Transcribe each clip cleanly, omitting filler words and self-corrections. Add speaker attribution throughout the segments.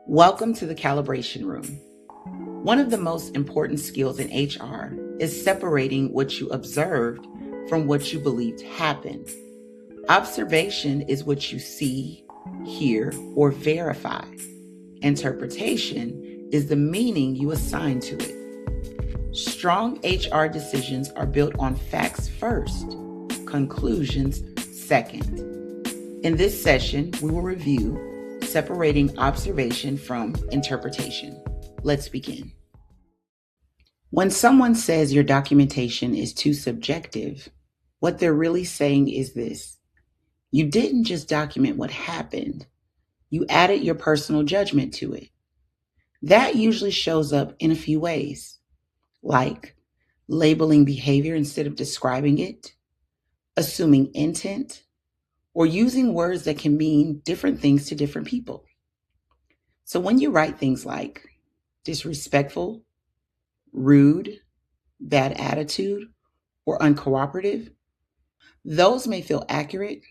Speaker 1: Welcome to the Calibration Room. One of the most important skills in HR is separating what you observed from what you believed happened. Observation is what you see, hear, or verify. Interpretation is the meaning you assign to it. Strong HR decisions are built on facts first, conclusions second. In this session, we will review separating observation from interpretation. Let's begin. When someone says your documentation is too subjective, what they're really saying is this: you didn't just document what happened, you added your personal judgment to it. That usually shows up in a few ways, like labeling behavior instead of describing it, assuming intent, or using words that can mean different things to different people. So when you write things like disrespectful, rude, bad attitude, or uncooperative, those may feel accurate,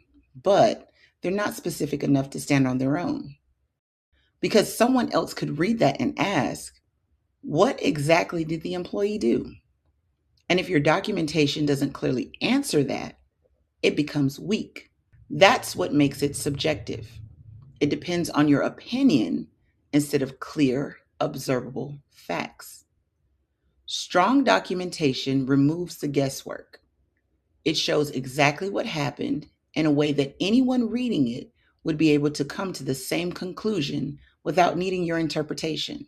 Speaker 1: but they're not specific enough to stand on their own. Because someone else could read that and ask, what exactly did the employee do? And if your documentation doesn't clearly answer that, it becomes weak. That's what makes it subjective. It depends on your opinion instead of clear, observable facts. Strong documentation removes the guesswork. It shows exactly what happened in a way that anyone reading it would be able to come to the same conclusion without needing your interpretation.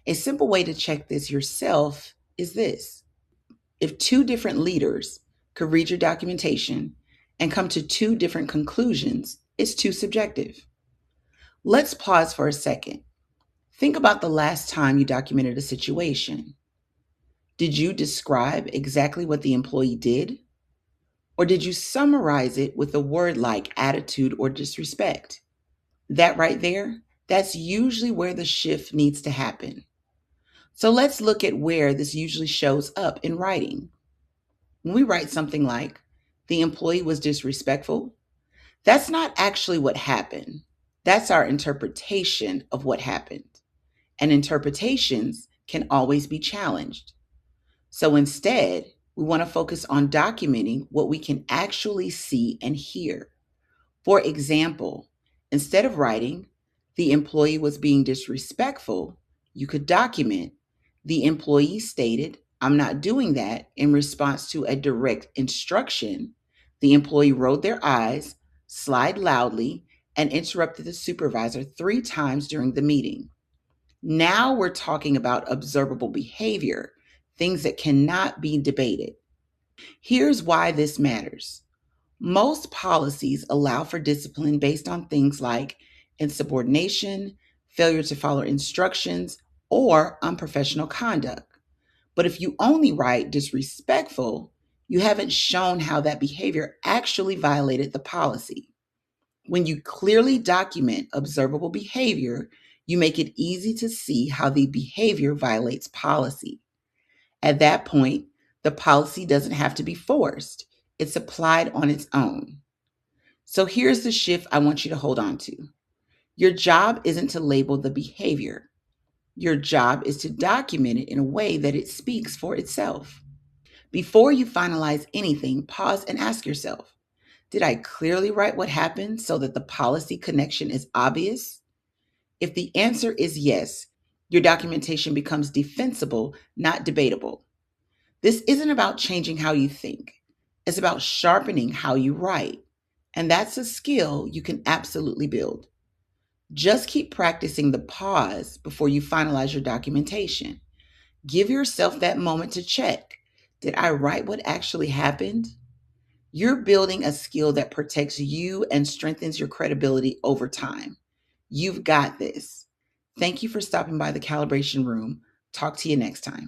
Speaker 1: A simple way to check this yourself is this: if two different leaders could read your documentation and come to two different conclusions, it's too subjective. Let's pause for a second. Think about the last time you documented a situation. Did you describe exactly what the employee did? Or did you summarize it with a word like attitude or disrespect? That right there, that's usually where the shift needs to happen. So let's look at where this usually shows up in writing. When we write something like, the employee was disrespectful, that's not actually what happened. That's our interpretation of what happened. And interpretations can always be challenged. So instead, we want to focus on documenting what we can actually see and hear. For example, instead of writing, the employee was being disrespectful, you could document, the employee stated, I'm not doing that, in response to a direct instruction. The employee rolled their eyes, sighed loudly, and interrupted the supervisor 3 times during the meeting. Now we're talking about observable behavior, things that cannot be debated. Here's why this matters. Most policies allow for discipline based on things like insubordination, failure to follow instructions, or unprofessional conduct. But if you only write disrespectful, you haven't shown how that behavior actually violated the policy. When you clearly document observable behavior, you make it easy to see how the behavior violates policy. At that point, the policy doesn't have to be forced. It's applied on its own. So here's the shift I want you to hold on to. Your job isn't to label the behavior. Your job is to document it in a way that it speaks for itself. Before you finalize anything, pause and ask yourself, did I clearly write what happened so that the policy connection is obvious? If the answer is yes, your documentation becomes defensible, not debatable. This isn't about changing how you think. It's about sharpening how you write. And that's a skill you can absolutely build. Just keep practicing the pause before you finalize your documentation. Give yourself that moment to check. Did I write what actually happened? You're building a skill that protects you and strengthens your credibility over time. You've got this. Thank you for stopping by the Calibration Room. Talk to you next time.